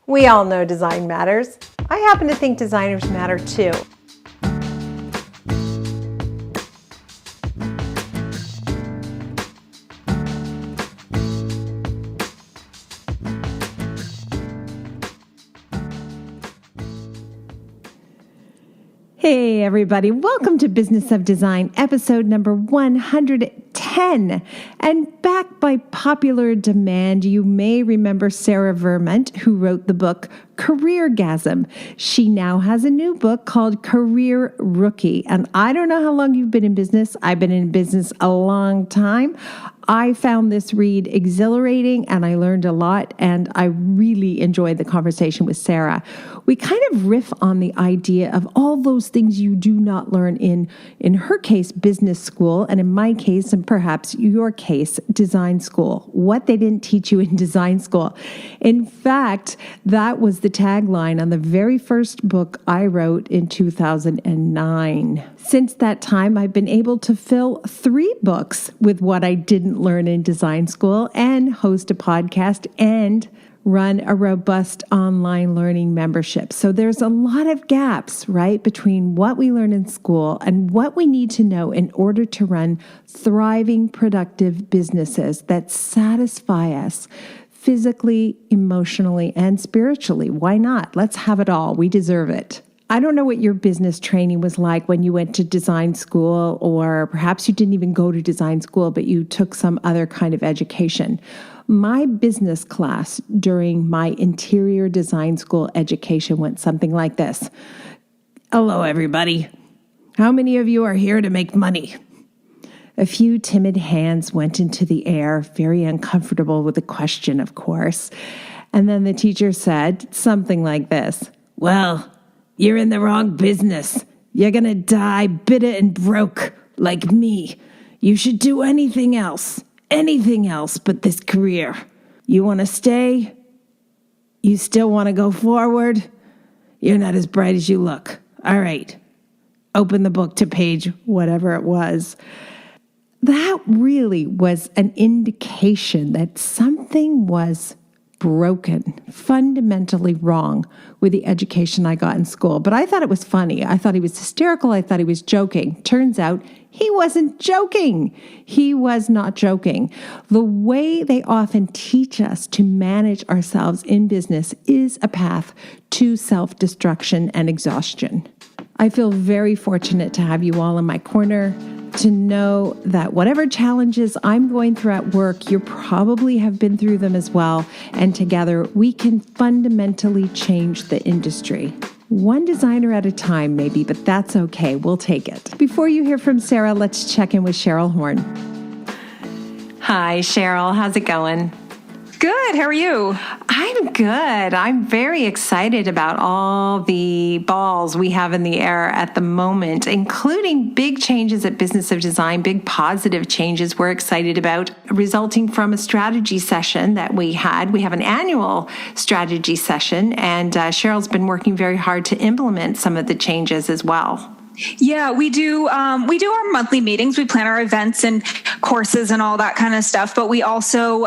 We all know design matters. I happen to think designers matter too. Hey everybody, welcome to Business of Design, episode number 110. And back by popular demand, you may remember Sara Vermunt, who wrote the book Careergasm. She now has a new book called Career Rookie. And I don't know how long you've been in business. I've been in business a long time. I found this read exhilarating and I learned a lot, and I really enjoyed the conversation with Sarah. We kind of riff on the idea of all those things you do not learn in her case, business school, and in my case, and perhaps your case, design school. What they didn't teach you in design school. In fact, that was the tagline on the very first book I wrote in 2009. Since that time, I've been able to fill 3 books with what I didn't learn in design school and host a podcast and run a robust online learning membership. So there's a lot of gaps, right, between what we learn in school and what we need to know in order to run thriving, productive businesses that satisfy us physically, emotionally, and spiritually. Why not? Let's have it all. We deserve it. I don't know what your business training was like when you went to design school, or perhaps you didn't even go to design school, but you took some other kind of education. My business class during my interior design school education went something like this. Hello, everybody. How many of you are here to make money? A few timid hands went into the air, very uncomfortable with the question, of course. And then the teacher said something like this. Well, you're in the wrong business. You're going to die bitter and broke like me. You should do anything else but this career. You want to stay? You still want to go forward? You're not as bright as you look. All right. Open the book to page whatever it was. That really was an indication that something was broken, fundamentally wrong with the education I got in school. But I thought it was funny. I thought he was hysterical. I thought he was joking. Turns out he wasn't joking. He was not joking. The way they often teach us to manage ourselves in business is a path to self-destruction and exhaustion. I feel very fortunate to have you all in my corner, to know that whatever challenges I'm going through at work, you probably have been through them as well. And together we can fundamentally change the industry. One designer at a time, maybe, but that's okay. We'll take it. Before you hear from Sarah, let's check in with Cheryl Horn. Hi, Cheryl. How's it going? Good. How are you? I'm good. I'm very excited about all the balls we have in the air at the moment, including big changes at Business of Design, big positive changes we're excited about, resulting from a strategy session that we had. We have an annual strategy session, and Cheryl's been working very hard to implement some of the changes as well. Yeah, we do our monthly meetings. We plan our events and courses and all that kind of stuff. But we also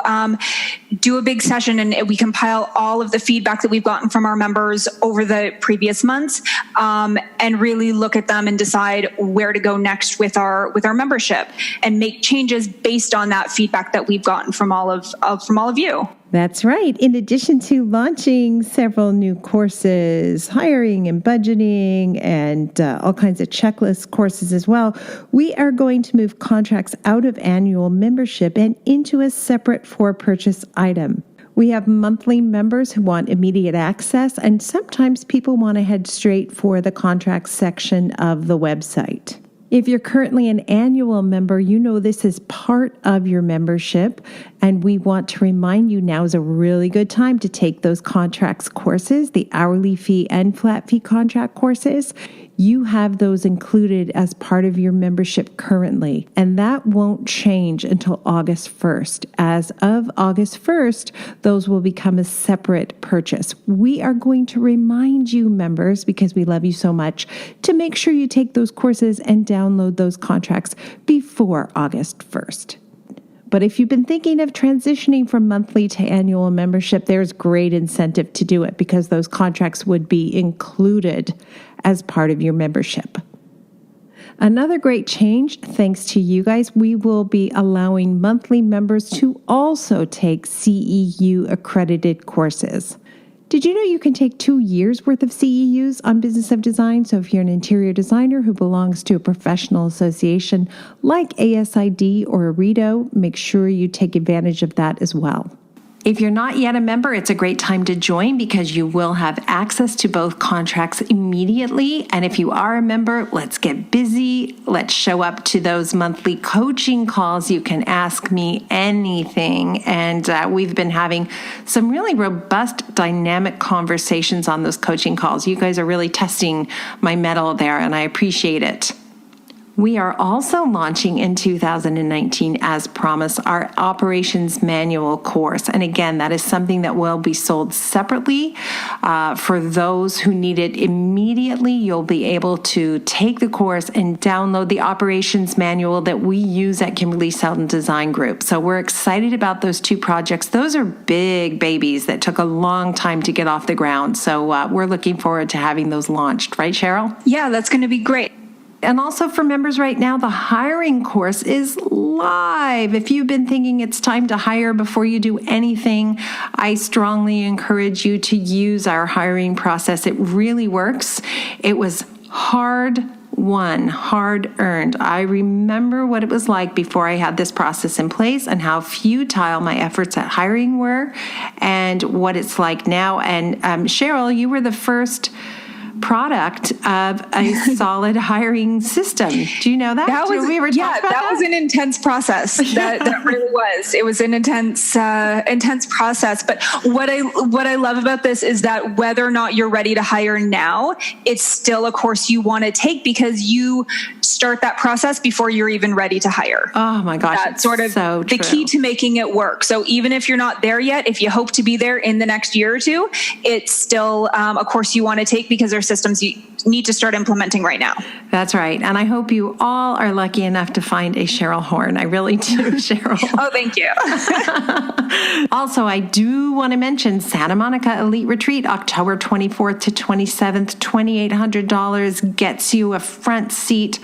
do a big session, and we compile all of the feedback that we've gotten from our members over the previous months, and really look at them and decide where to go next with our membership, and make changes based on that feedback that we've gotten from all of you. That's right. In addition to launching several new courses, hiring and budgeting, and all kinds of checklist courses as well, we are going to move contracts out of annual membership and into a separate for-purchase item. We have monthly members who want immediate access, and sometimes people want to head straight for the contracts section of the website. If you're currently an annual member, you know this is part of your membership, and we want to remind you now is a really good time to take those contracts courses, the hourly fee and flat fee contract courses. You have those included as part of your membership currently, and that won't change until August 1st. As of August 1st, those will become a separate purchase. We are going to remind you, members, because we love you so much, to make sure you take those courses and download those contracts before August 1st. But if you've been thinking of transitioning from monthly to annual membership, there's great incentive to do it because those contracts would be included as part of your membership. Another great change, thanks to you guys, we will be allowing monthly members to also take CEU accredited courses. Did you know you can take 2 years worth of CEUs on Business of Design? So if you're an interior designer who belongs to a professional association like ASID or ARIDO, make sure you take advantage of that as well. If you're not yet a member, it's a great time to join because you will have access to both contracts immediately. And if you are a member, let's get busy. Let's show up to those monthly coaching calls. You can ask me anything. And we've been having some really robust, dynamic conversations on those coaching calls. You guys are really testing my mettle there, and I appreciate it. We are also launching in 2019, as promised, our operations manual course. And again, that is something that will be sold separately. For those who need it immediately, you'll be able to take the course and download the operations manual that we use at Kimberley Seldon Design Group. So we're excited about those 2 projects. Those are big babies that took a long time to get off the ground. So we're looking forward to having those launched. Right, Cheryl? Yeah, that's going to be great. And also for members right now, the hiring course is live. If you've been thinking it's time to hire before you do anything, I strongly encourage you to use our hiring process. It really works. It was hard-won, hard-earned. I remember what it was like before I had this process in place and how futile my efforts at hiring were and what it's like now. And Cheryl, you were the first product of a solid hiring system. Do you know that? That was an intense process. That really was. It was an intense process. But what I love about this is that whether or not you're ready to hire now, it's still a course you want to take because you start that process before you're even ready to hire. Oh my gosh. That's sort of so the key to making it work. So even if you're not there yet, if you hope to be there in the next year or 2, it's still a course you want to take because there's systems you need to start implementing right now. That's right. And I hope you all are lucky enough to find a Cheryl Horn. I really do, Cheryl. Oh, thank you. Also, I do want to mention Santa Monica Elite Retreat, October 24th to 27th, $2,800 gets you a front seat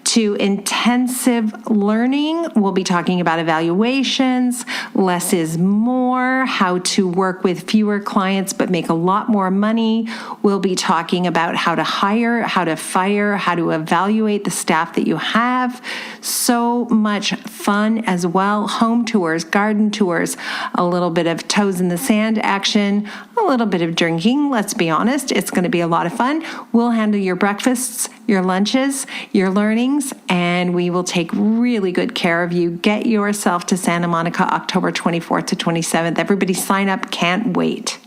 to intensive learning. We'll be talking about evaluations, less is more, how to work with fewer clients but make a lot more money. We'll be talking about how to hire, how to fire, how to evaluate the staff that you have. So much fun as well. Home tours, garden tours, a little bit of toes in the sand action, a little bit of drinking. Let's be honest, it's going to be a lot of fun. We'll handle your breakfasts, your lunches, your learnings, and we will take really good care of you. Get yourself to Santa Monica, October 24th to 27th. Everybody sign up. Can't wait.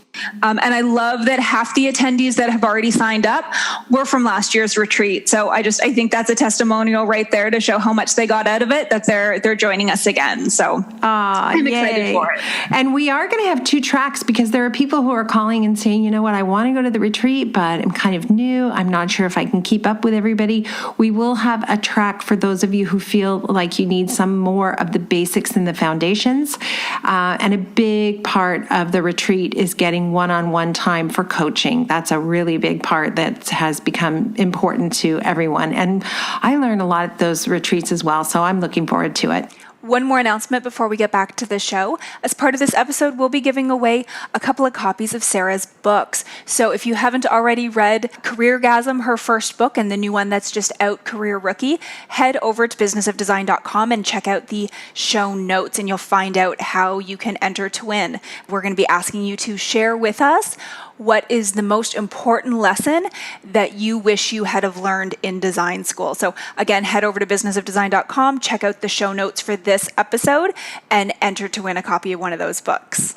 And I love that half the attendees that have already signed up were from last year's retreat. So I think that's a testimonial right there to show how much they got out of it, that they're joining us again. So I'm excited for it. And we are going to have 2 tracks because there are people who are calling and saying, you know what, I want to go to the retreat, but I'm kind of new. I'm not sure if I can keep up with everybody. We will have a track for those of you who feel like you need some more of the basics and the foundations. And a big part of the retreat is getting one-on-one time for coaching. That's a really big part that has become important to everyone. And I learned a lot at those retreats as well, so I'm looking forward to it. One more announcement before we get back to the show. As part of this episode, we'll be giving away a couple of copies of Sarah's books. So if you haven't already read Careergasm, her first book, and the new one that's just out, Career Rookie, head over to businessofdesign.com and check out the show notes, and you'll find out how you can enter to win. We're going to be asking you to share with us what is the most important lesson that you wish you had have learned in design school. So again, head over to businessofdesign.com, check out the show notes for this episode, and enter to win a copy of one of those books.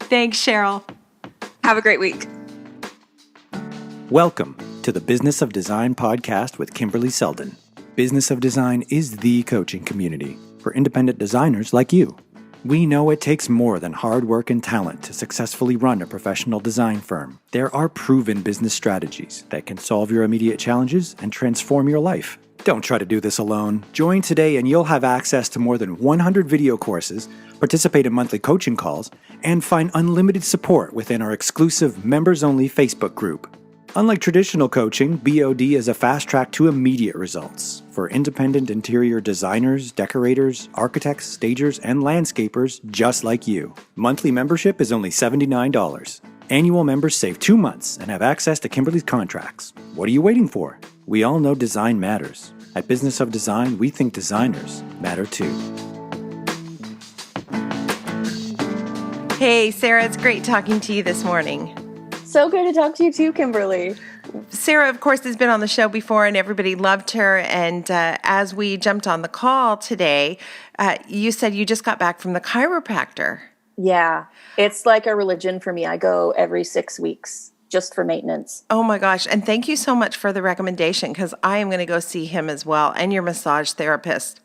Thanks, Cheryl. Have a great week. Welcome to the Business of Design podcast with Kimberley Seldon. Business of Design is the coaching community for independent designers like you. We know it takes more than hard work and talent to successfully run a professional design firm. There are proven business strategies that can solve your immediate challenges and transform your life. Don't try to do this alone. Join today and you'll have access to more than 100 video courses, participate in monthly coaching calls, and find unlimited support within our exclusive members-only Facebook group. Unlike traditional coaching, BOD is a fast track to immediate results for independent interior designers, decorators, architects, stagers, and landscapers just like you. Monthly membership is only $79. Annual members save 2 months and have access to Kimberley's contracts. What are you waiting for? We all know design matters. At Business of Design, we think designers matter too. Hey, Sarah, it's great talking to you this morning. So good to talk to you too, Kimberly. Sarah, of course, has been on the show before and everybody loved her. And as we jumped on the call today, you said you just got back from the chiropractor. Yeah, it's like a religion for me. I go every 6 weeks just for maintenance. Oh my gosh. And thank you so much for the recommendation because I am going to go see him as well and your massage therapist.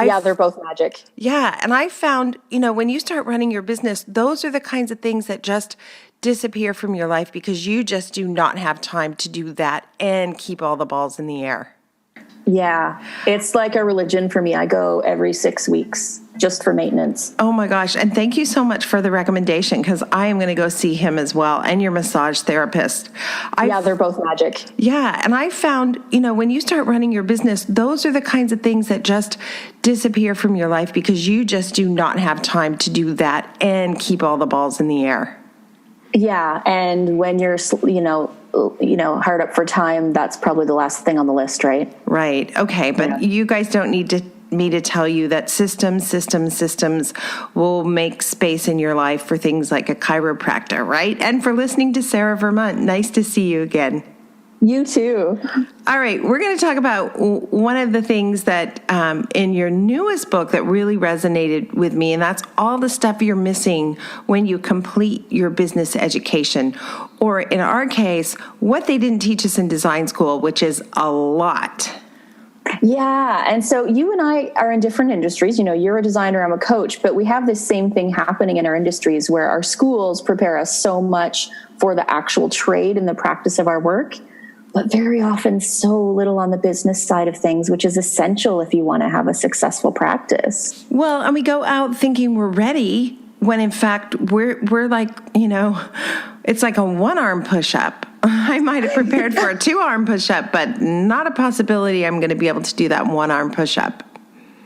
Yeah, they're both magic. Yeah. And I found, when you start running your business, those are the kinds of things that just disappear from your life because you just do not have time to do that and keep all the balls in the air. Yeah, it's like a religion for me. I go every 6 weeks just for maintenance. Oh my gosh. And thank you so much for the recommendation because I am going to go see him as well and your massage therapist. Yeah, they're both magic. Yeah. And I found, when you start running your business, those are the kinds of things that just disappear from your life because you just do not have time to do that and keep all the balls in the air. Yeah, and when you're, hard up for time, that's probably the last thing on the list, right? Right. Okay. But you guys don't need me to tell you that systems will make space in your life for things like a chiropractor, right? And for listening to Sara Vermunt. Nice to see you again. You too. All right. We're going to talk about one of the things that in your newest book that really resonated with me, and that's all the stuff you're missing when you complete your business education. Or in our case, what they didn't teach us in design school, which is a lot. Yeah. And so you and I are in different industries. You're a designer, I'm a coach, but we have this same thing happening in our industries where our schools prepare us so much for the actual trade and the practice of our work, but very often so little on the business side of things, which is essential if you want to have a successful practice. Well, and we go out thinking we're ready when in fact we're like, it's like a 1-arm push-up. I might have prepared for a 2-arm push-up, but not a possibility I'm going to be able to do that 1-arm push-up.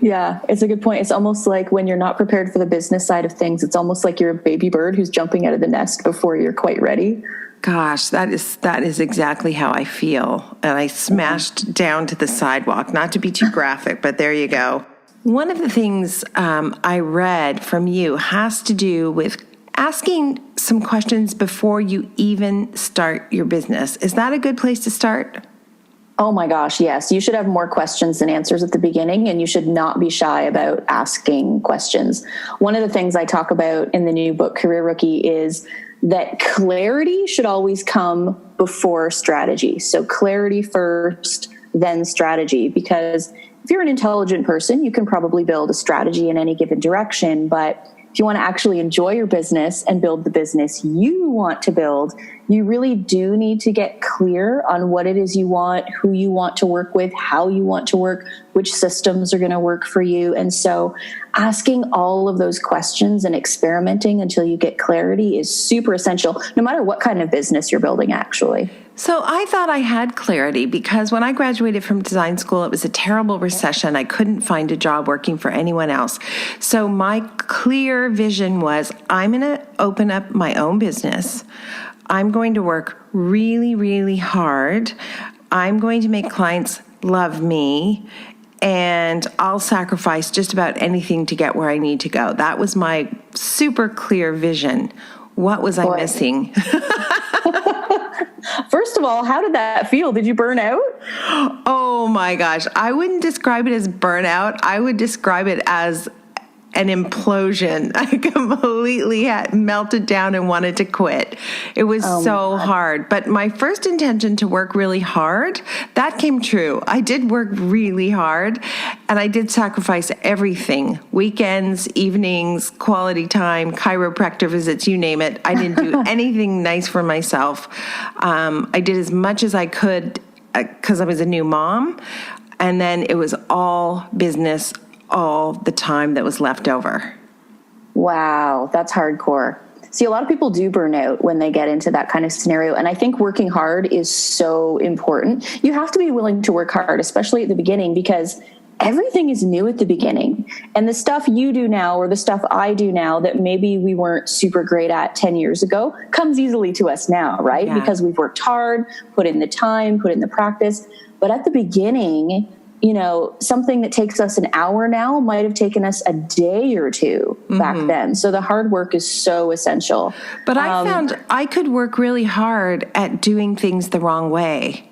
Yeah, it's a good point. It's almost like when you're not prepared for the business side of things, it's almost like you're a baby bird who's jumping out of the nest before you're quite ready. Gosh, that is exactly how I feel. And I smashed down to the sidewalk, not to be too graphic, but there you go. One of the things I read from you has to do with asking some questions before you even start your business. Is that a good place to start? Oh my gosh, yes. You should have more questions than answers at the beginning, and you should not be shy about asking questions. One of the things I talk about in the new book, Career Rookie, is that clarity should always come before strategy. So clarity first, then strategy, because if you're an intelligent person, you can probably build a strategy in any given direction, but if you want to actually enjoy your business and build the business you want to build, you really do need to get clear on what it is you want, who you want to work with, how you want to work, which systems are going to work for you. And so asking all of those questions and experimenting until you get clarity is super essential, no matter what kind of business you're building, actually. So I thought I had clarity because when I graduated from design school, it was a terrible recession. I couldn't find a job working for anyone else. So my clear vision was I'm going to open up my own business. I'm going to work really, really hard. I'm going to make clients love me, and I'll sacrifice just about anything to get where I need to go. That was my super clear vision. What was I missing? First of all, how did that feel? Did you burn out? Oh my gosh. I wouldn't describe it as burnout. I would describe it as an implosion. I completely had melted down and wanted to quit. It was so hard. But my first intention to work really hard, that came true. I did work really hard, and I did sacrifice everything. Weekends, evenings, quality time, chiropractor visits, you name it. I didn't do anything nice for myself. I did as much as I could because I was a new mom. And then it was all business all the time that was left over. Wow, that's hardcore. See, a lot of people do burn out when they get into that kind of scenario. And I think working hard is so important. You have to be willing to work hard, especially at the beginning, because everything is new at the beginning. And the stuff you do now or the stuff I do now that maybe we weren't super great at 10 years ago comes easily to us now, right? Yeah. Because we've worked hard, put in the time, put in the practice. But at the beginning, you know, something that takes us an hour now might have taken us a day or two back then. So the hard work is so essential. But I found I could work really hard at doing things the wrong way.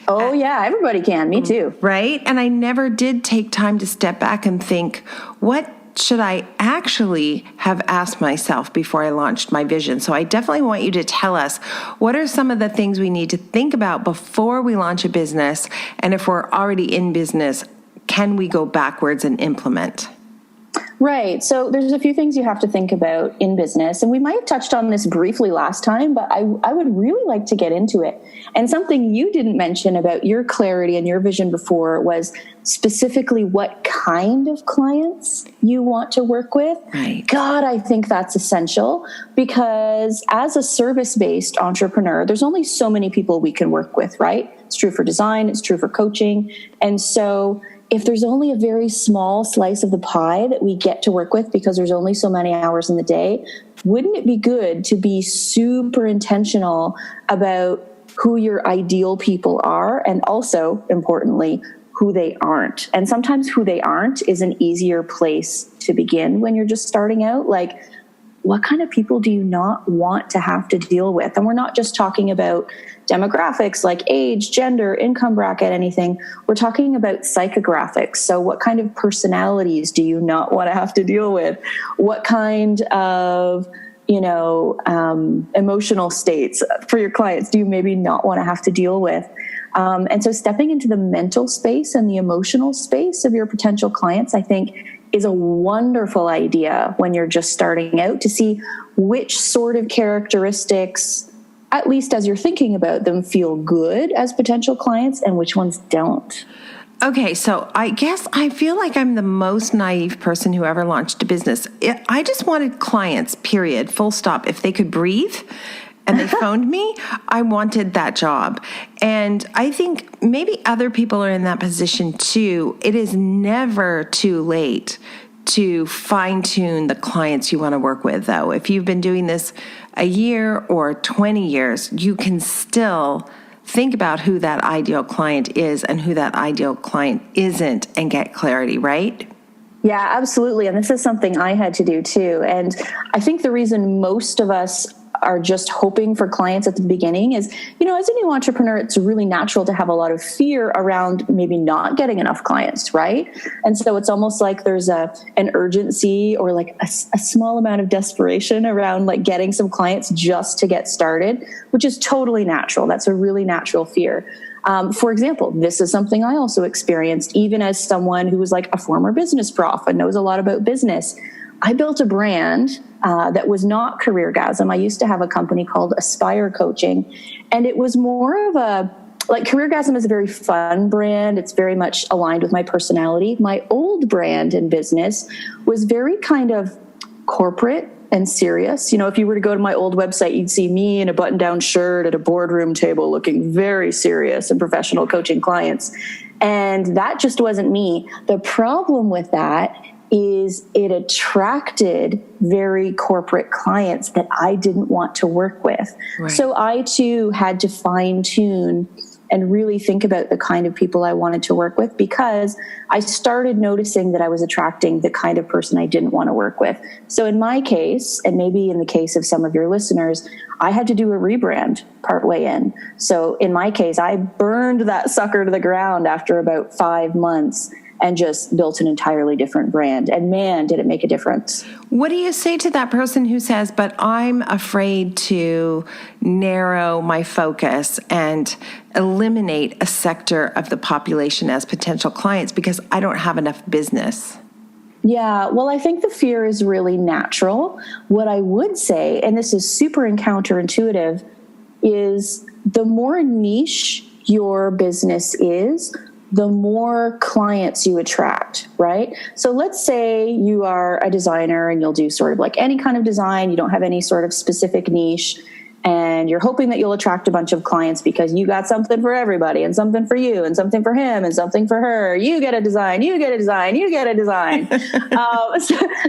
Oh, yeah, everybody can. Me too. Right? And I never did take time to step back and think, what should I actually have asked myself before I launched my vision? So I definitely want you to tell us, what are some of the things we need to think about before we launch a business? And if we're already in business, can we go backwards and implement? Right. So there's a few things you have to think about in business. And we might have touched on this briefly last time, but I would really like to get into it. And something you didn't mention about your clarity and your vision before was specifically what kind of clients you want to work with. Right. God, I think that's essential, because as a service-based entrepreneur, there's only so many people we can work with, right? It's true for design. It's true for coaching. And so if there's only a very small slice of the pie that we get to work with because there's only so many hours in the day, wouldn't it be good to be super intentional about who your ideal people are, and also, importantly, who they aren't? And sometimes who they aren't is an easier place to begin when you're just starting out. Like, what kind of people do you not want to have to deal with? And we're not just talking about demographics like age, gender, income bracket, anything. We're talking about psychographics. So what kind of personalities do you not want to have to deal with? What kind of, emotional states for your clients do you maybe not want to have to deal with? And so stepping into the mental space and the emotional space of your potential clients, I think, is a wonderful idea when you're just starting out, to see which sort of characteristics, at least as you're thinking about them, feel good as potential clients and which ones don't. Okay, so I guess I feel like I'm the most naive person who ever launched a business. I just wanted clients, period, full stop. If they could breathe and they phoned me, I wanted that job. And I think maybe other people are in that position too. It is never too late to fine-tune the clients you want to work with, though. If you've been doing this a year or 20 years, you can still think about who that ideal client is and who that ideal client isn't and get clarity, right? Yeah, absolutely. And this is something I had to do too. And I think the reason most of us are just hoping for clients at the beginning is, as a new entrepreneur, it's really natural to have a lot of fear around maybe not getting enough clients, right? And so it's almost like there's an urgency or like a small amount of desperation around like getting some clients just to get started, which is totally natural. That's a really natural fear. For example, this is something I also experienced, even as someone who was like a former business prof and knows a lot about business. I built a brand that was not CareerGasm. I used to have a company called Aspire Coaching, and it was more of CareerGasm is a very fun brand. It's very much aligned with my personality. My old brand in business was very kind of corporate and serious. If you were to go to my old website, you'd see me in a button-down shirt at a boardroom table looking very serious and professional, coaching clients. And that just wasn't me. The problem with that is it attracted very corporate clients that I didn't want to work with. Right. So I too had to fine tune and really think about the kind of people I wanted to work with, because I started noticing that I was attracting the kind of person I didn't want to work with. So in my case, and maybe in the case of some of your listeners, I had to do a rebrand partway in. So in my case, I burned that sucker to the ground after about 5 months and just built an entirely different brand. And man, did it make a difference. What do you say to that person who says, but I'm afraid to narrow my focus and eliminate a sector of the population as potential clients because I don't have enough business? Yeah, well, I think the fear is really natural. What I would say, and this is super counterintuitive, is the more niche your business is, the more clients you attract, right? So let's say you are a designer and you'll do sort of like any kind of design. You don't have any sort of specific niche, and you're hoping that you'll attract a bunch of clients because you got something for everybody and something for you and something for him and something for her. You get a design, you get a design, you get a design.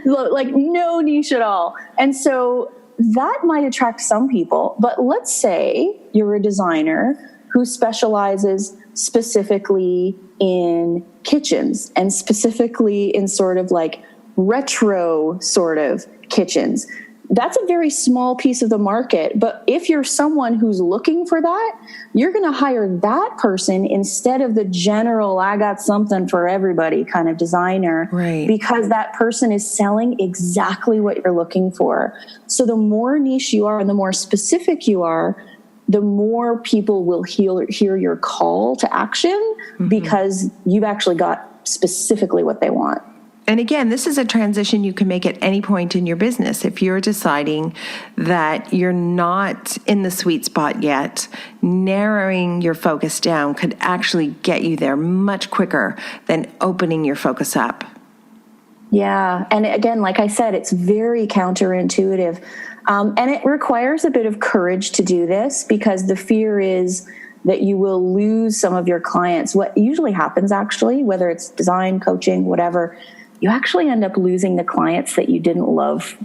Like no niche at all. And so that might attract some people, but let's say you're a designer who specializes specifically in kitchens and specifically in sort of like retro sort of kitchens. That's a very small piece of the market. But if you're someone who's looking for that, you're going to hire that person instead of the general, I got something for everybody kind of designer, right? Because that person is selling exactly what you're looking for. So the more niche you are and the more specific you are, the more people will hear your call to action because you've actually got specifically what they want. And again, this is a transition you can make at any point in your business. If you're deciding that you're not in the sweet spot yet, narrowing your focus down could actually get you there much quicker than opening your focus up. Yeah. And again, like I said, it's very counterintuitive. And it requires a bit of courage to do this because the fear is that you will lose some of your clients. What usually happens actually, whether it's design, coaching, whatever, you actually end up losing the clients that you didn't love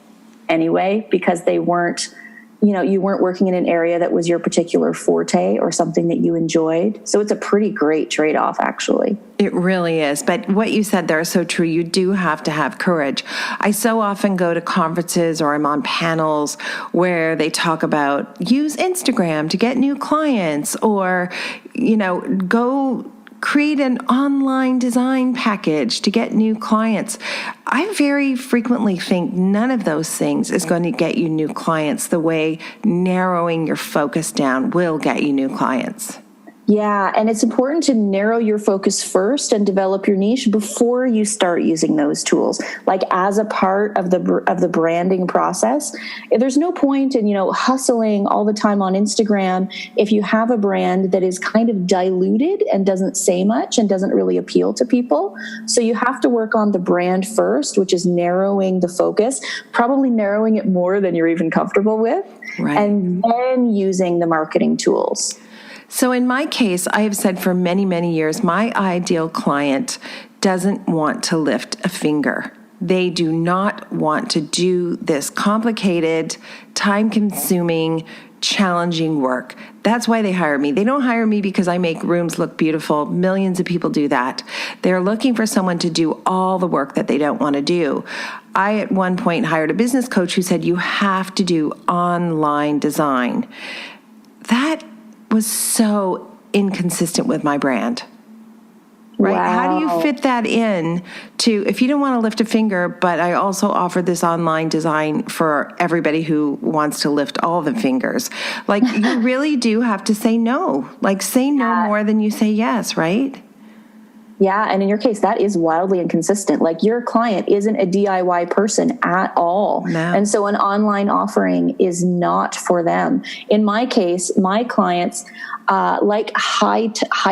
anyway because they weren't, you weren't working in an area that was your particular forte or something that you enjoyed. So it's a pretty great trade-off, actually. It really is. But what you said there is so true. You do have to have courage. I so often go to conferences or I'm on panels where they talk about use Instagram to get new clients or, go create an online design package to get new clients. I very frequently think none of those things is going to get you new clients the way narrowing your focus down will get you new clients. Yeah, and it's important to narrow your focus first and develop your niche before you start using those tools. Like as a part of the branding process, there's no point in hustling all the time on Instagram if you have a brand that is kind of diluted and doesn't say much and doesn't really appeal to people. So you have to work on the brand first, which is narrowing the focus, probably narrowing it more than you're even comfortable with, right, and then using the marketing tools. So in my case, I have said for many, many years, my ideal client doesn't want to lift a finger. They do not want to do this complicated, time-consuming, challenging work. That's why they hire me. They don't hire me because I make rooms look beautiful. Millions of people do that. They're looking for someone to do all the work that they don't want to do. I, at one point, hired a business coach who said, you have to do online design. That was so inconsistent with my brand, right? Wow. How do you fit that in to, if you don't want to lift a finger, but I also offer this online design for everybody who wants to lift all the fingers. Like you really do have to say no, like say no more than you say yes, right? Yeah, and in your case, that is wildly inconsistent. Like your client isn't a DIY person at all. No. And so an online offering is not for them. In my case, my clients like high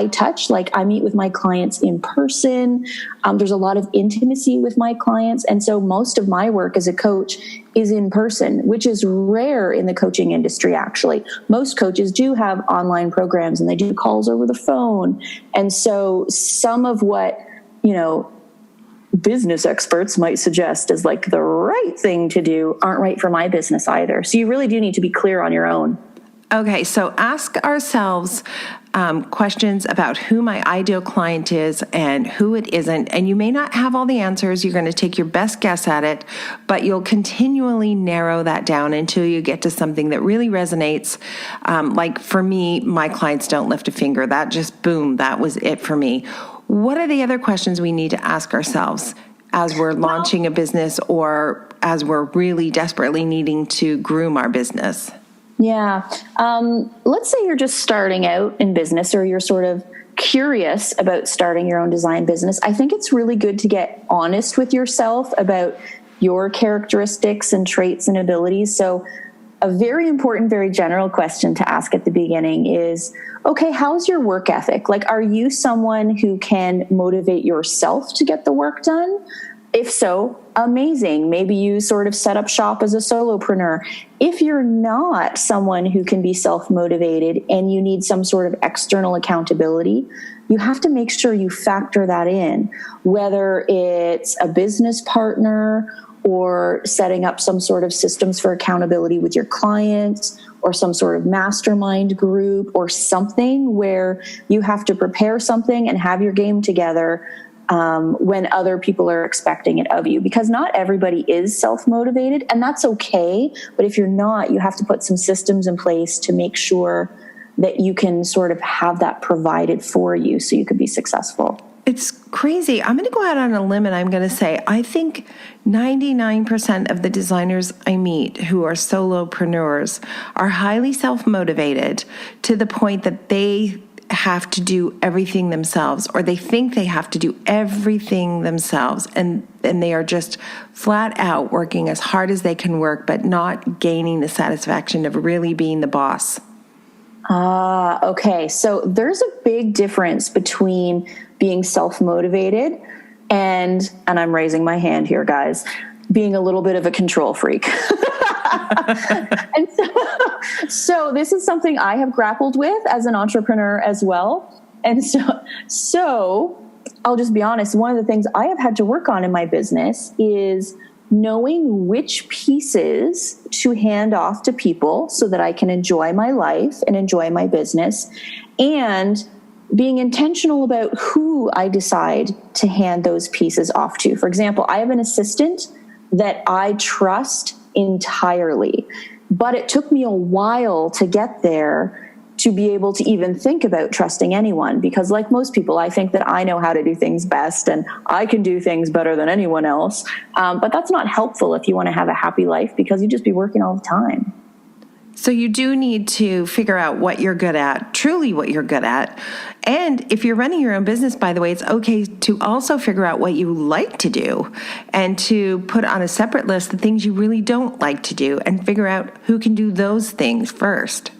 touch, like I meet with my clients in person. There's a lot of intimacy with my clients. And so most of my work as a coach is in person, which is rare in the coaching industry, actually. Most coaches do have online programs and they do calls over the phone. And so some of what, business experts might suggest as like the right thing to do aren't right for my business either. So you really do need to be clear on your own. Okay, so ask ourselves questions about who my ideal client is and who it isn't. And you may not have all the answers. You're going to take your best guess at it, but you'll continually narrow that down until you get to something that really resonates. Like for me, my clients don't lift a finger. That just, boom, that was it for me. what are the other questions we need to ask ourselves as we're launching a business or as we're really desperately needing to groom our business? Yeah. Let's say you're just starting out in business, or you're sort of curious about starting your own design business. I think it's really good to get honest with yourself about your characteristics and traits and abilities. So a very important, very general question to ask at the beginning is, okay, how's your work ethic? Like, are you someone who can motivate yourself to get the work done? If so, amazing. Maybe you sort of set up shop as a solopreneur. If you're not someone who can be self-motivated and you need some sort of external accountability, you have to make sure you factor that in, whether it's a business partner or setting up some sort of systems for accountability with your clients, or some sort of mastermind group, or something where you have to prepare something and have your game together when other people are expecting it of you. Because not everybody is self-motivated, and that's okay. But if you're not, you have to put some systems in place to make sure that you can sort of have that provided for you so you can be successful. It's crazy. I'm going to go out on a limb and I'm going to say, I think 99% of the designers I meet who are solopreneurs are highly self-motivated to the point that they have to do everything themselves, or they think they have to do everything themselves. And they are just flat out working as hard as they can work, but not gaining the satisfaction of really being the boss. Okay. So there's a big difference between being self-motivated and I'm raising my hand here, guys, being a little bit of a control freak. And so this is something I have grappled with as an entrepreneur as well. And so I'll just be honest. One of the things I have had to work on in my business is knowing which pieces to hand off to people so that I can enjoy my life and enjoy my business, and being intentional about who I decide to hand those pieces off to. For example, I have an assistant that I trust entirely, but it took me a while to get there to be able to even think about trusting anyone, because like most people, I think that I know how to do things best and I can do things better than anyone else. But that's not helpful if you want to have a happy life, because you just be working all the time. So you do need to figure out what you're good at, truly what you're good at. And if you're running your own business, by the way, it's okay to also figure out what you like to do and to put on a separate list the things you really don't like to do and figure out who can do those things first.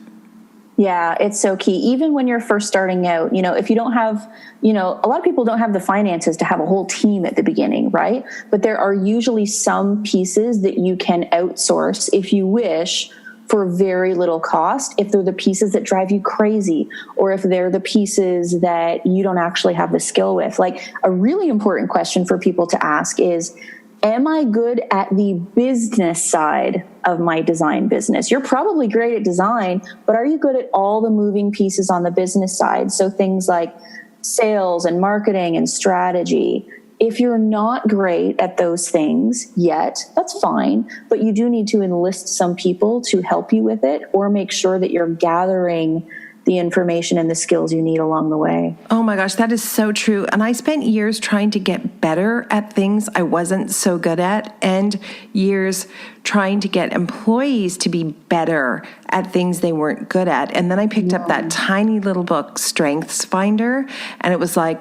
Yeah, it's so key. Even when you're first starting out, if you don't have, a lot of people don't have the finances to have a whole team at the beginning, right? But there are usually some pieces that you can outsource if you wish, for very little cost, if they're the pieces that drive you crazy, or if they're the pieces that you don't actually have the skill with. Like, a really important question for people to ask is, am I good at the business side of my design business? You're probably great at design, but are you good at all the moving pieces on the business side? So things like sales and marketing and strategy. If you're not great at those things yet, that's fine, but you do need to enlist some people to help you with it, or make sure that you're gathering the information and the skills you need along the way. Oh my gosh, that is so true. And I spent years trying to get better at things I wasn't so good at, and years trying to get employees to be better at things they weren't good at. And then I picked up that tiny little book, Strengths Finder, and it was like,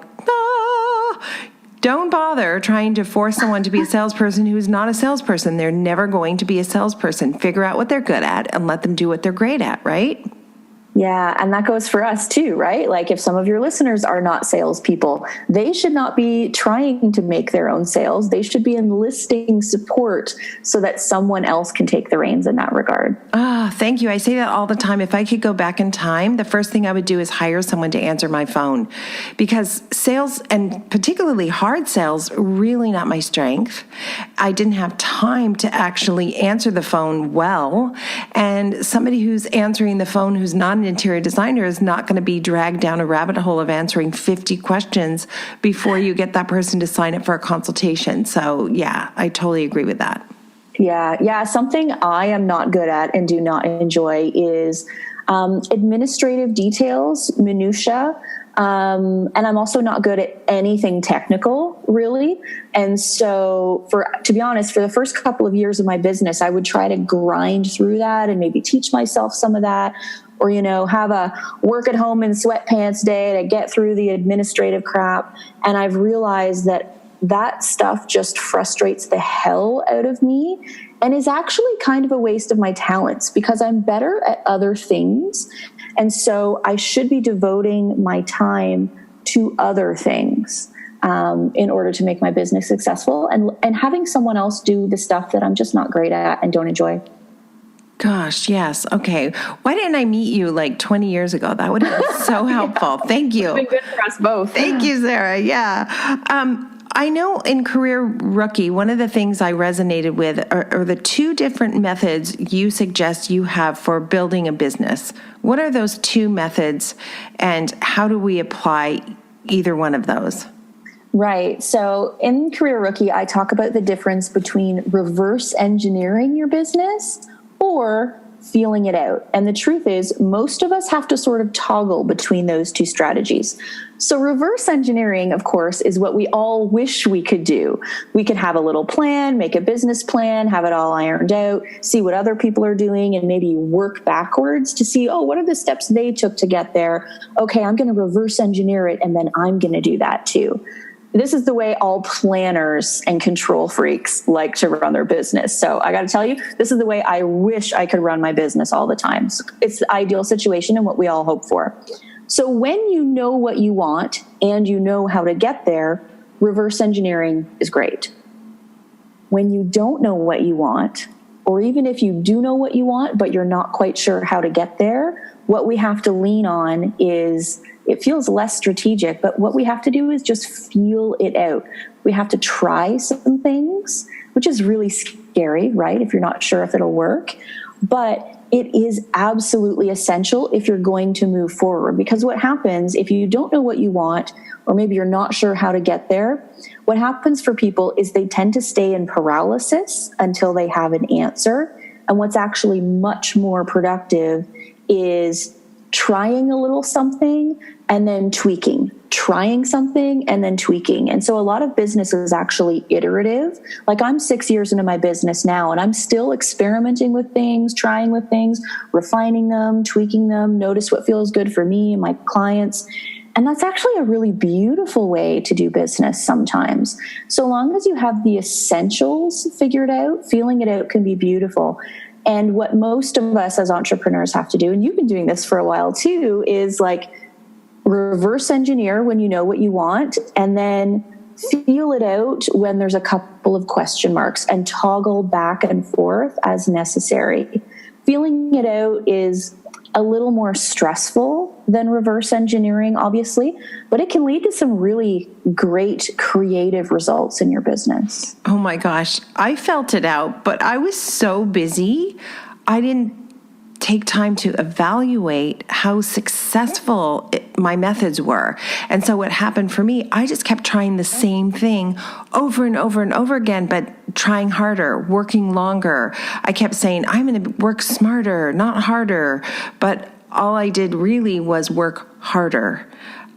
don't bother trying to force someone to be a salesperson who's not a salesperson. They're never going to be a salesperson. Figure out what they're good at and let them do what they're great at, right? Yeah, and that goes for us too, right? Like, if some of your listeners are not salespeople, they should not be trying to make their own sales. They should be enlisting support so that someone else can take the reins in that regard. Thank you. I say that all the time. If I could go back in time, the first thing I would do is hire someone to answer my phone, because sales, and particularly hard sales, really not my strength. I didn't have time to actually answer the phone well. And somebody who's answering the phone who's not an interior designer is not going to be dragged down a rabbit hole of answering 50 questions before you get that person to sign up for a consultation. So yeah, I totally agree with that. Yeah. Something I am not good at and do not enjoy is Administrative details, minutia. And I'm also not good at anything technical, really. And so to be honest, for the first couple of years of my business, I would try to grind through that and maybe teach myself some of that, or, have a work at home in sweatpants day to get through the administrative crap. And I've realized that stuff just frustrates the hell out of me and is actually kind of a waste of my talents because I'm better at other things. And so I should be devoting my time to other things in order to make my business successful, and having someone else do the stuff that I'm just not great at and don't enjoy. Gosh, yes. Okay. Why didn't I meet you like 20 years ago? That would have been so helpful. Thank you. It's been good for us both. Thank you, Sarah. Yeah. I know in Career Rookie, one of the things I resonated with are the two different methods you suggest you have for building a business. What are those two methods, and how do we apply either one of those? Right. So in Career Rookie, I talk about the difference between reverse engineering your business or feeling it out. And the truth is, most of us have to sort of toggle between those two strategies. So reverse engineering, of course, is what we all wish we could do. We could have a little plan, make a business plan, have it all ironed out, see what other people are doing, and maybe work backwards to see, what are the steps they took to get there? Okay, I'm going to reverse engineer it, and then I'm going to do that too. This is the way all planners and control freaks like to run their business. So I got to tell you, this is the way I wish I could run my business all the time. So it's the ideal situation and what we all hope for. So when you know what you want and you know how to get there, reverse engineering is great. When you don't know what you want, or even if you do know what you want, but you're not quite sure how to get there, what we have to lean on is, it feels less strategic, but what we have to do is just feel it out. We have to try some things, which is really scary, right? If you're not sure if it'll work. But it is absolutely essential if you're going to move forward. Because what happens if you don't know what you want, or maybe you're not sure how to get there, what happens for people is they tend to stay in paralysis until they have an answer. And what's actually much more productive is trying a little something and then tweaking, trying something and then tweaking. And so a lot of business is actually iterative. Like I'm 6 years into my business now, and I'm still experimenting with things, trying with things, refining them, tweaking them, notice what feels good for me and my clients. And that's actually a really beautiful way to do business sometimes. So long as you have the essentials figured out, feeling it out can be beautiful. And what most of us as entrepreneurs have to do, and you've been doing this for a while too, is like reverse engineer when you know what you want, and then feel it out when there's a couple of question marks, and toggle back and forth as necessary. Feeling it out is a little more stressful than reverse engineering, obviously, but it can lead to some really great creative results in your business. Oh my gosh, I felt it out, but I was so busy, I didn't take time to evaluate how successful my methods were. And so what happened for me, I just kept trying the same thing over and over and over again, but trying harder, working longer. I kept saying, I'm going to work smarter, not harder. But all I did really was work harder.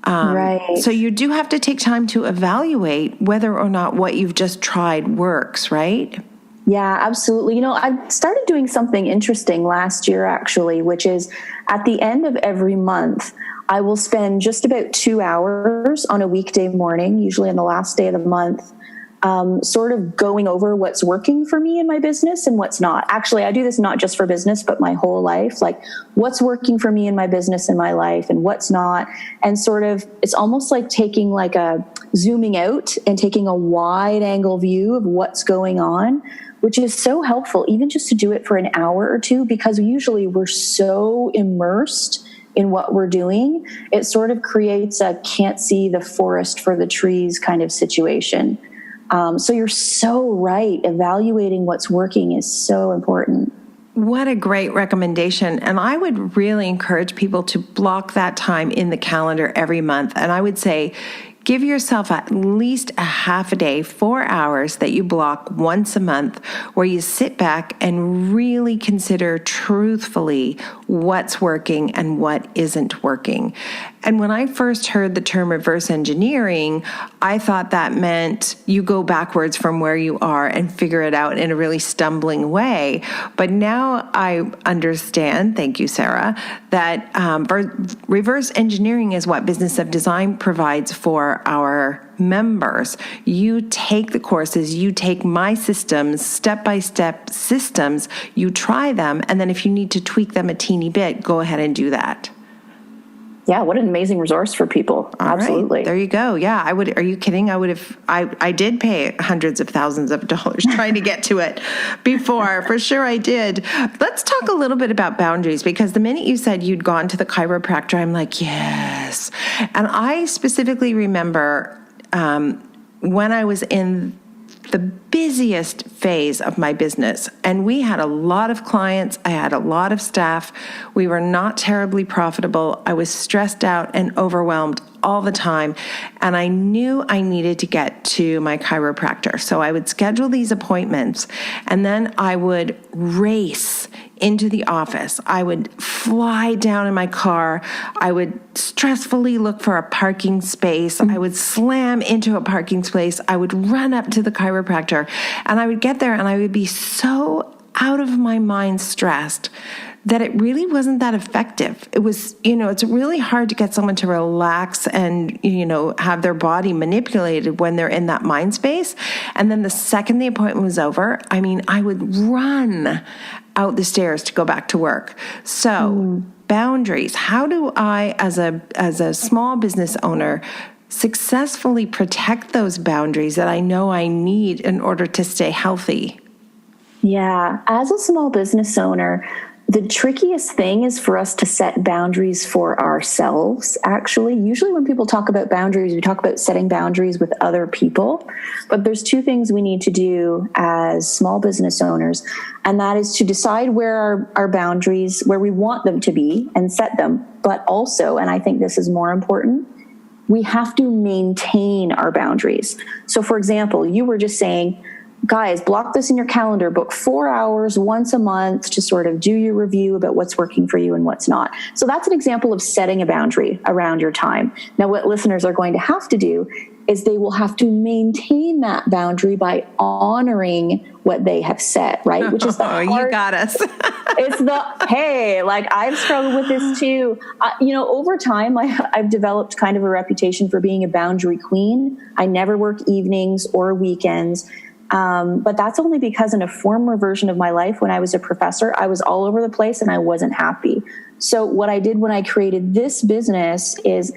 Right. So you do have to take time to evaluate whether or not what you've just tried works, right? Yeah, absolutely. I started doing something interesting last year, actually, which is at the end of every month, I will spend just about 2 hours on a weekday morning, usually on the last day of the month, sort of going over what's working for me in my business and what's not. Actually, I do this not just for business, but my whole life, like what's working for me in my business and my life and what's not. And sort of, it's almost like taking like a zooming out and taking a wide angle view of what's going on, which is so helpful, even just to do it for an hour or two, because usually we're so immersed in what we're doing. It sort of creates a can't see the forest for the trees kind of situation. So you're so right. Evaluating what's working is so important. What a great recommendation. And I would really encourage people to block that time in the calendar every month. And I would say, give yourself at least a half a day, 4 hours that you block once a month, where you sit back and really consider truthfully what's working and what isn't working. And when I first heard the term reverse engineering, I thought that meant you go backwards from where you are and figure it out in a really stumbling way. But now I understand, thank you, Sarah, that reverse engineering is what Business of Design provides for our members. You take the courses, you take my systems, step-by-step systems, you try them, and then if you need to tweak them a teeny bit, go ahead and do that. Yeah, what an amazing resource for people. All Absolutely. Right, there you go. Yeah, I would. Are you kidding? I did pay hundreds of thousands of dollars trying to get to it before. For sure I did. Let's talk a little bit about boundaries, because the minute you said you'd gone to the chiropractor, I'm like, yes. And I specifically remember when I was in the busiest phase of my business, and we had a lot of clients, I had a lot of staff, we were not terribly profitable, I was stressed out and overwhelmed all the time, and I knew I needed to get to my chiropractor. So I would schedule these appointments, and then I would race into the office. I would fly down in my car. I would stressfully look for a parking space. I would slam into a parking space. I would run up to the chiropractor, and I would get there, and I would be so out of my mind stressed that it really wasn't that effective. It was, it's really hard to get someone to relax and, have their body manipulated when they're in that mind space. And then the second the appointment was over, I would run out the stairs to go back to work. So boundaries. How do I, as a small business owner, successfully protect those boundaries that I know I need in order to stay healthy? Yeah, as a small business owner, the trickiest thing is for us to set boundaries for ourselves, actually. Usually when people talk about boundaries, we talk about setting boundaries with other people. But there's two things we need to do as small business owners, and that is to decide where our boundaries, where we want them to be, and set them. But also, and I think this is more important, we have to maintain our boundaries. So for example, you were just saying, guys, block this in your calendar, book 4 hours once a month to sort of do your review about what's working for you and what's not. So that's an example of setting a boundary around your time. Now, what listeners are going to have to do is they will have to maintain that boundary by honoring what they have set, right? Which is the hard, you got us. I've struggled with this too. Over time, I've developed kind of a reputation for being a boundary queen. I never work evenings or weekends. But that's only because in a former version of my life, when I was a professor, I was all over the place and I wasn't happy. So what I did when I created this business is,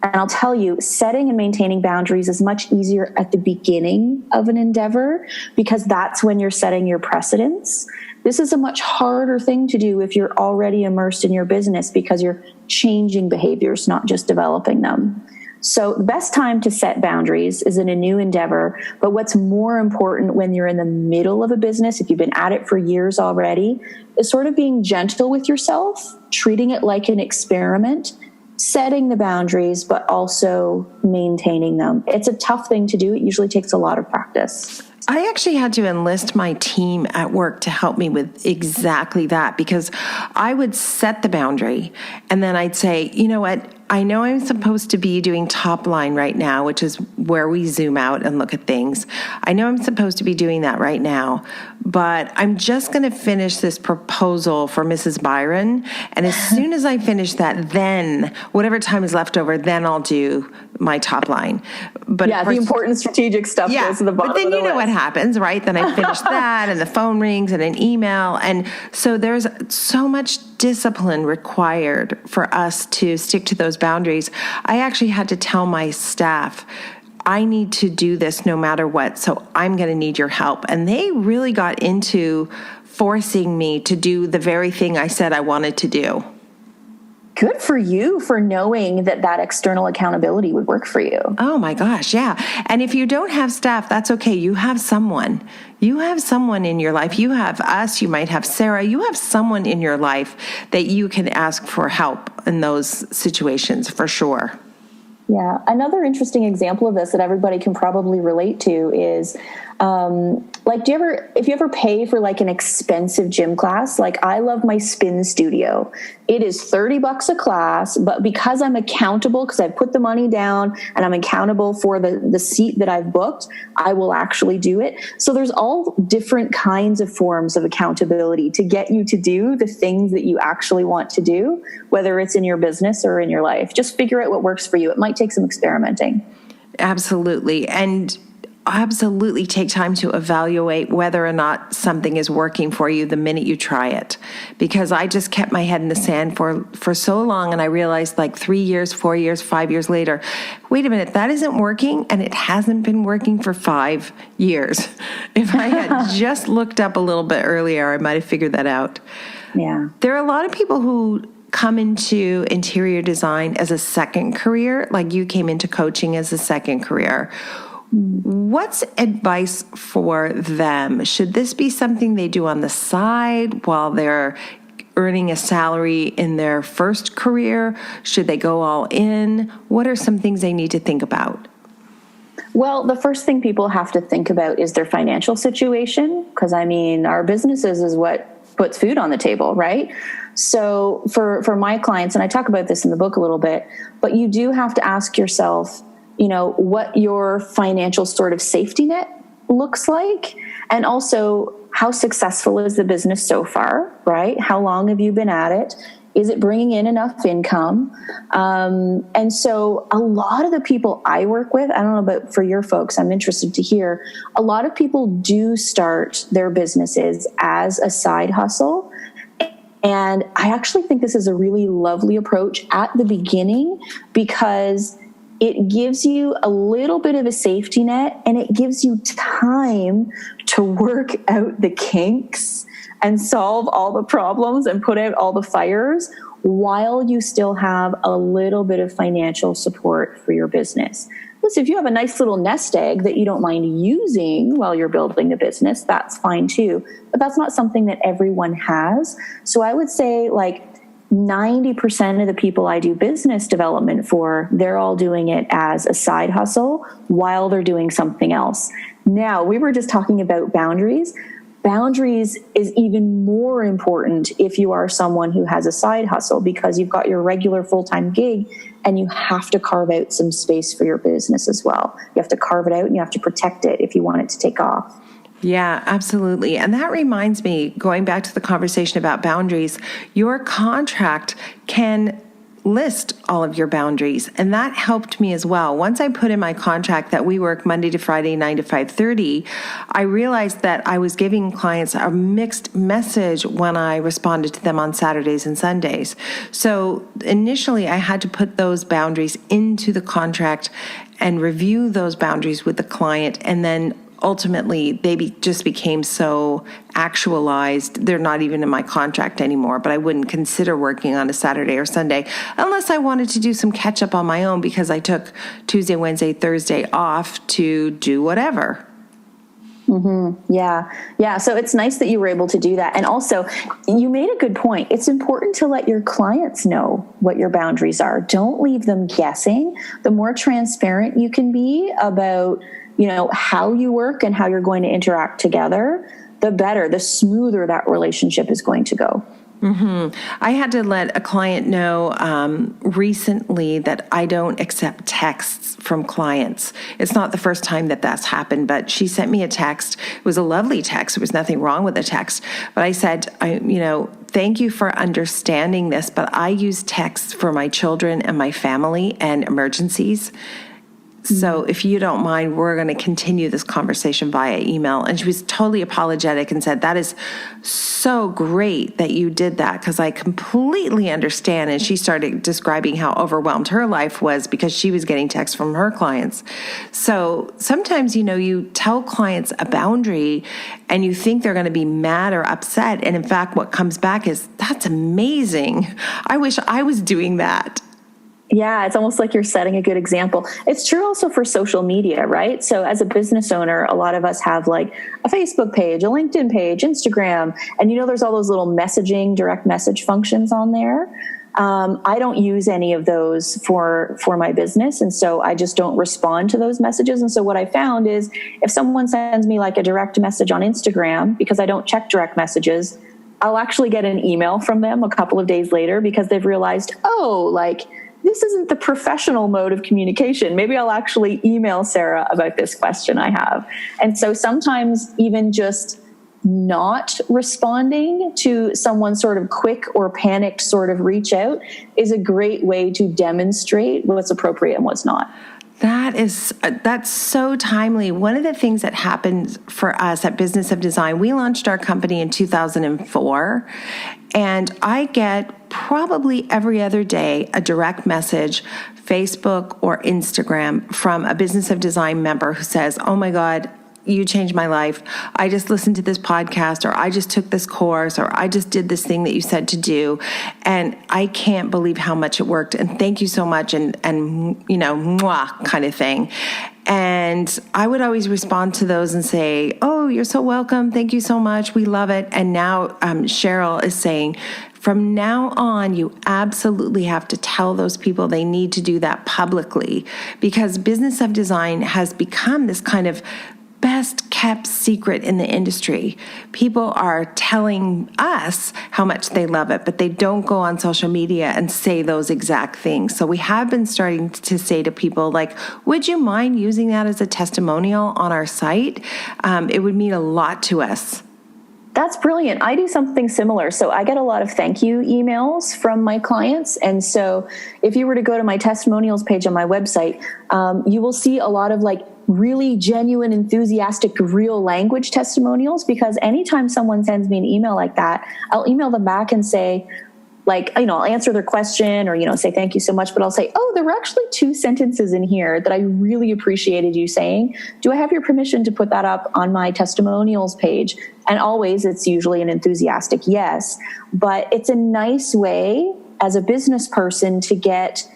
and I'll tell you, setting and maintaining boundaries is much easier at the beginning of an endeavor, because that's when you're setting your precedents. This is a much harder thing to do if you're already immersed in your business, because you're changing behaviors, not just developing them. So the best time to set boundaries is in a new endeavor. But what's more important when you're in the middle of a business, if you've been at it for years already, is sort of being gentle with yourself, treating it like an experiment, setting the boundaries, but also maintaining them. It's a tough thing to do. It usually takes a lot of practice. I actually had to enlist my team at work to help me with exactly that, because I would set the boundary and then I'd say, you know what? I know I'm supposed to be doing top line right now, which is where we zoom out and look at things. I know I'm supposed to be doing that right now, but I'm just going to finish this proposal for Mrs. Byron. And as soon as I finish that, then whatever time is left over, then I'll do my top line. But yeah, the important strategic stuff goes to the bottom. But then of the you know list. what happens, right? Then I finish that and the phone rings and an email. And so there's so much discipline required for us to stick to those boundaries. I actually had to tell my staff, I need to do this no matter what, so I'm going to need your help. And they really got into forcing me to do the very thing I said I wanted to do. Good for you for knowing that external accountability would work for you. Oh my gosh, yeah. And if you don't have staff, that's okay. You have someone. You have someone in your life. You have us. You might have Sarah. You have someone in your life that you can ask for help in those situations, for sure. Yeah. Another interesting example of this that everybody can probably relate to is, if you ever pay for like an expensive gym class, like I love my spin studio. It is $30 a class, but because I'm accountable, because I've put the money down and I'm accountable for the seat that I've booked, I will actually do it. So there's all different kinds of forms of accountability to get you to do the things that you actually want to do, whether it's in your business or in your life. Just figure out what works for you. It might take some experimenting. Absolutely. And absolutely take time to evaluate whether or not something is working for you the minute you try it. Because I just kept my head in the sand for so long, and I realized like 3 years, 4 years, 5 years later, wait a minute, that isn't working, and it hasn't been working for 5 years. If I had just looked up a little bit earlier, I might have figured that out. Yeah. There are a lot of people who come into interior design as a second career, like you came into coaching as a second career. What's advice for them? Should this be something they do on the side while they're earning a salary in their first career? Should they go all in? What are some things they need to think about? Well, the first thing people have to think about is their financial situation, because our businesses is what puts food on the table, right? So for my clients, and I talk about this in the book a little bit, but you do have to ask yourself, what your financial sort of safety net looks like, and also how successful is the business so far, right? How long have you been at it? Is it bringing in enough income? And so a lot of the people I work with, I don't know about for your folks, I'm interested to hear, a lot of people do start their businesses as a side hustle. And I actually think this is a really lovely approach at the beginning, because it gives you a little bit of a safety net, and it gives you time to work out the kinks and solve all the problems and put out all the fires while you still have a little bit of financial support for your business. Listen, if you have a nice little nest egg that you don't mind using while you're building the business, that's fine too. But that's not something that everyone has. So I would say 90% of the people I do business development for, they're all doing it as a side hustle while they're doing something else. Now, we were just talking about boundaries. Boundaries is even more important if you are someone who has a side hustle, because you've got your regular full-time gig and you have to carve out some space for your business as well. You have to carve it out and you have to protect it if you want it to take off. Yeah, absolutely. And that reminds me, going back to the conversation about boundaries, your contract can list all of your boundaries. And that helped me as well. Once I put in my contract that we work Monday to Friday, 9 to 5:30, I realized that I was giving clients a mixed message when I responded to them on Saturdays and Sundays. So initially I had to put those boundaries into the contract and review those boundaries with the client, and then ultimately, they just became so actualized, they're not even in my contract anymore, but I wouldn't consider working on a Saturday or Sunday unless I wanted to do some catch up on my own, because I took Tuesday, Wednesday, Thursday off to do whatever. Mm-hmm. Yeah. So it's nice that you were able to do that. And also, you made a good point. It's important to let your clients know what your boundaries are. Don't leave them guessing. The more transparent you can be about how you work and how you're going to interact together, the better, the smoother that relationship is going to go. Mm-hmm. I had to let a client know recently that I don't accept texts from clients. It's not the first time that that's happened, but she sent me a text. It was a lovely text. There was nothing wrong with the text. But I said, thank you for understanding this, but I use texts for my children and my family and emergencies. So if you don't mind, we're going to continue this conversation via email. And she was totally apologetic and said, that is so great that you did that, because I completely understand. And she started describing how overwhelmed her life was because she was getting texts from her clients. So sometimes, you tell clients a boundary and you think they're going to be mad or upset. And in fact, what comes back is, that's amazing. I wish I was doing that. Yeah, it's almost like you're setting a good example. It's true also for social media, right? So as a business owner, a lot of us have a Facebook page, a LinkedIn page, Instagram, and there's all those little direct message functions on there. I don't use any of those for my business. And so I just don't respond to those messages. And so what I found is if someone sends me like a direct message on Instagram, because I don't check direct messages, I'll actually get an email from them a couple of days later because they've realized, oh, like this isn't the professional mode of communication. Maybe I'll actually email Sarah about this question I have. And so sometimes even just not responding to someone's sort of quick or panicked sort of reach out is a great way to demonstrate what's appropriate and what's not. That's so timely. One of the things that happened for us at Business of Design, we launched our company in 2004, and I get probably every other day a direct message, Facebook or Instagram, from a Business of Design member who says, oh my God, you changed my life. I just listened to this podcast, or I just took this course, or I just did this thing that you said to do. And I can't believe how much it worked. And thank you so much. And you know, mwah kind of thing. And I would always respond to those and say, oh, you're so welcome. Thank you so much. We love it. And now Cheryl is saying, from now on, you absolutely have to tell those people they need to do that publicly, because Business of Design has become this kind of best kept secret in the industry. People are telling us how much they love it, but they don't go on social media and say those exact things. So we have been starting to say to people like, would you mind using that as a testimonial on our site? It would mean a lot to us. That's brilliant. I do something similar. So I get a lot of thank you emails from my clients. And so if you were to go to my testimonials page on my website, you will see a lot of like really genuine, enthusiastic, real language testimonials, because anytime someone sends me an email like that, I'll email them back and say, like, you know, I'll answer their question or, you know, say thank you so much, but I'll say, oh, there were actually 2 sentences in here that I really appreciated you saying. Do I have your permission to put that up on my testimonials page? And always, it's usually an enthusiastic yes, but it's a nice way as a business person to get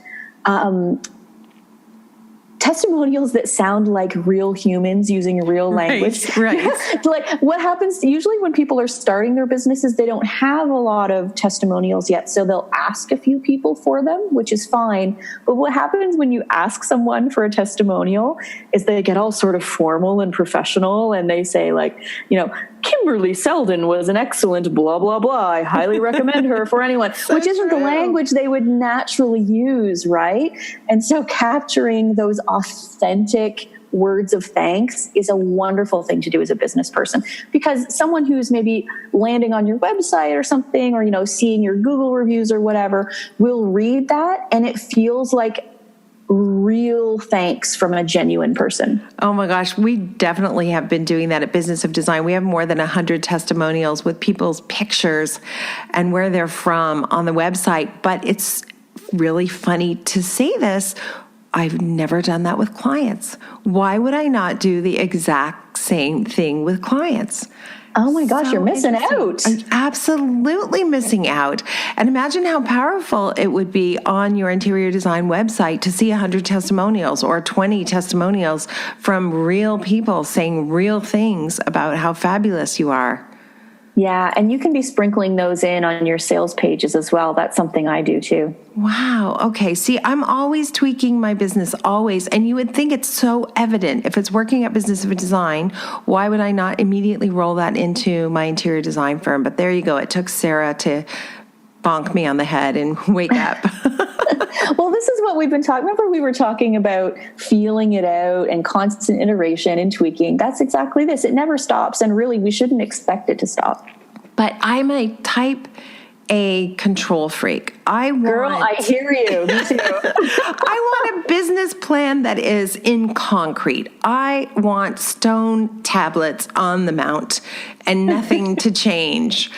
testimonials that sound like real humans using real language. Right. Like what happens usually when people are starting their businesses, they don't have a lot of testimonials yet. So they'll ask a few people for them, which is fine. But what happens when you ask someone for a testimonial is they get all sort of formal and professional, and they say like, you know, Kimberley Seldon was an excellent blah, blah, blah. I highly recommend her for anyone, which isn't the language they would naturally use, right? And so capturing those authentic words of thanks is a wonderful thing to do as a business person, because someone who's maybe landing on your website or something, or, you know, seeing your Google reviews or whatever, will read that and it feels like real thanks from a genuine person. Oh my gosh, we definitely have been doing that at Business of Design. We have more than 100 testimonials with people's pictures and where they're from on the website. But it's really funny to say this. I've never done that with clients. Why would I not do the exact same thing with clients? Oh my gosh, you're missing out. I'm absolutely missing out. And imagine how powerful it would be on your interior design website to see 100 testimonials or 20 testimonials from real people saying real things about how fabulous you are. Yeah, and you can be sprinkling those in on your sales pages as well. That's something I do too. Wow. Okay. See, I'm always tweaking my business, always. And you would think it's so evident. If it's working at Business of Design, why would I not immediately roll that into my interior design firm? But there you go. It took Sarah to bonk me on the head and wake up. Well, this is what we've been talking. Remember, we were talking about feeling it out and constant iteration and tweaking. That's exactly this. It never stops. And really, we shouldn't expect it to stop. But I'm a type A control freak. I hear you. Me too. I want a business plan that is in concrete. I want stone tablets on the mount and nothing to change.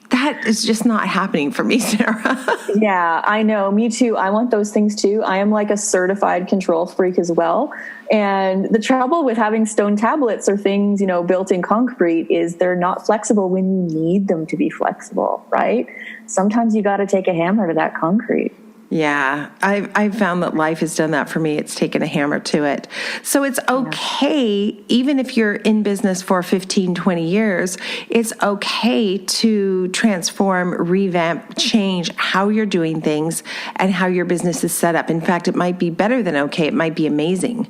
That is just not happening for me, Sarah. Yeah, I know. Me too. I want those things too. I am like a certified control freak as well. And the trouble with having stone tablets or things, you know, built in concrete is they're not flexible when you need them to be flexible, right? Sometimes you got to take a hammer to that concrete. Yeah, I've found that life has done that for me. It's taken a hammer to it. So it's okay, even if you're in business for 15, 20 years, it's okay to transform, revamp, change how you're doing things and how your business is set up. In fact, it might be better than okay. It might be amazing.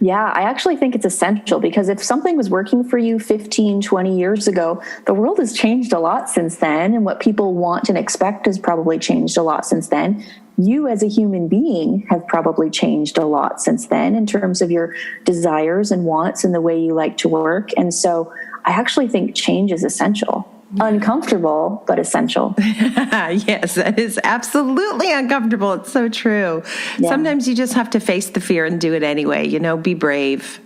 Yeah, I actually think it's essential because if something was working for you 15, 20 years ago, the world has changed a lot since then. And what people want and expect has probably changed a lot since then. You as a human being have probably changed a lot since then in terms of your desires and wants and the way you like to work. And so I actually think change is essential. Uncomfortable, but essential. Yes, that is absolutely uncomfortable. It's so true. Yeah. Sometimes you just have to face the fear and do it anyway, be brave.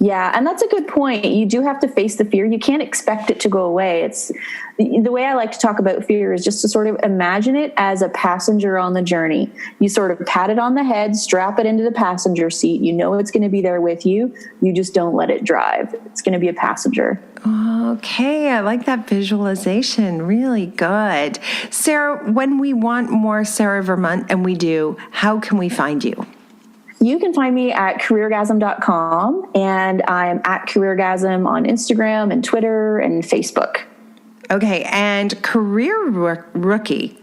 Yeah, and that's a good point. You do have to face the fear. You can't expect it to go away. It's the way I like to talk about fear is just to sort of imagine it as a passenger on the journey. You sort of pat it on the head, strap it into the passenger seat. You know it's going to be there with you. You just don't let it drive. It's going to be a passenger. Okay, I like that visualization. Really good. Sarah, when we want more Sara Vermunt, and we do, how can we find you? You can find me at careergasm.com, and I'm at careergasm on Instagram and Twitter and Facebook. Okay, and Career Rookie.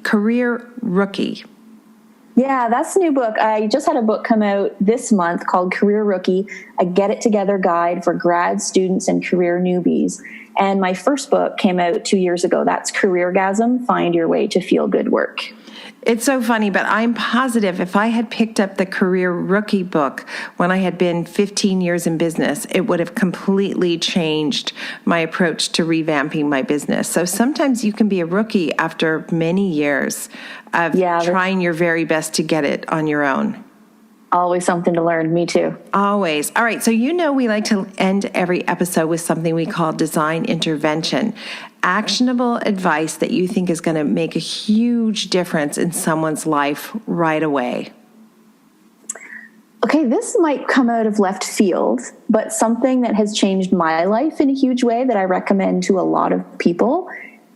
Yeah, that's a new book. I just had a book come out this month called Career Rookie, a Get It Together guide for grad students and career newbies. And my first book came out 2 years ago. That's Careergasm, Find Your Way to Feel Good Work. It's so funny, but I'm positive if I had picked up the Career Rookie book when I had been 15 years in business, it would have completely changed my approach to revamping my business. So sometimes you can be a rookie after many years of trying your very best to get it on your own. Always something to learn. Me too. Always. All right. So we like to end every episode with something we call design intervention. Actionable advice that you think is going to make a huge difference in someone's life right away. Okay, this might come out of left field, but something that has changed my life in a huge way that I recommend to a lot of people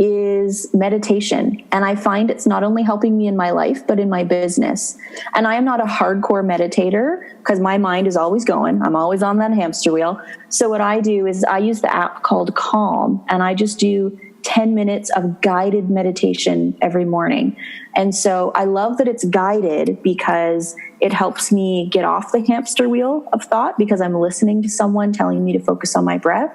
is meditation. And I find it's not only helping me in my life, but in my business. And I am not a hardcore meditator because my mind is always going. I'm always on that hamster wheel. So what I do is I use the app called Calm, and I just do 10 minutes of guided meditation every morning. And so I love that it's guided because it helps me get off the hamster wheel of thought because I'm listening to someone telling me to focus on my breath.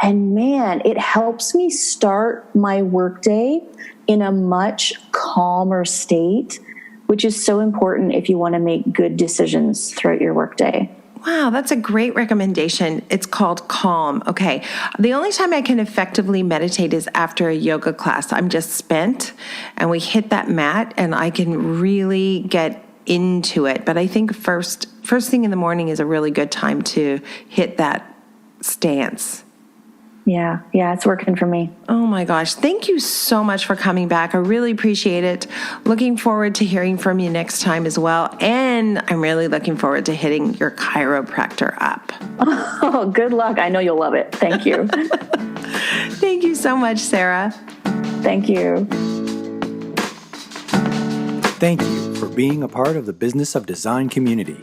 And man, it helps me start my workday in a much calmer state, which is so important if you want to make good decisions throughout your workday. Wow, that's a great recommendation. It's called Calm. Okay. The only time I can effectively meditate is after a yoga class. I'm just spent and we hit that mat and I can really get into it. But I think first thing in the morning is a really good time to hit that stance. Yeah, it's working for me. Oh my gosh. Thank you so much for coming back. I really appreciate it. Looking forward to hearing from you next time as well. And I'm really looking forward to hitting your chiropractor up. Oh, good luck. I know you'll love it. Thank you. Thank you so much, Sarah. Thank you. Thank you for being a part of the Business of Design community.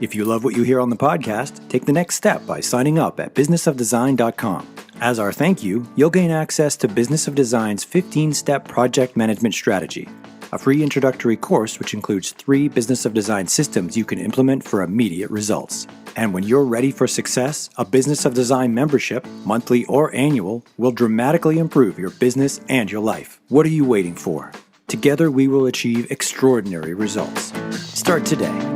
If you love what you hear on the podcast, take the next step by signing up at businessofdesign.com. As our thank you, you'll gain access to Business of Design's 15-step project management strategy, a free introductory course which includes 3 Business of Design systems you can implement for immediate results. And when you're ready for success, a Business of Design membership, monthly or annual, will dramatically improve your business and your life. What are you waiting for? Together we will achieve extraordinary results. Start today.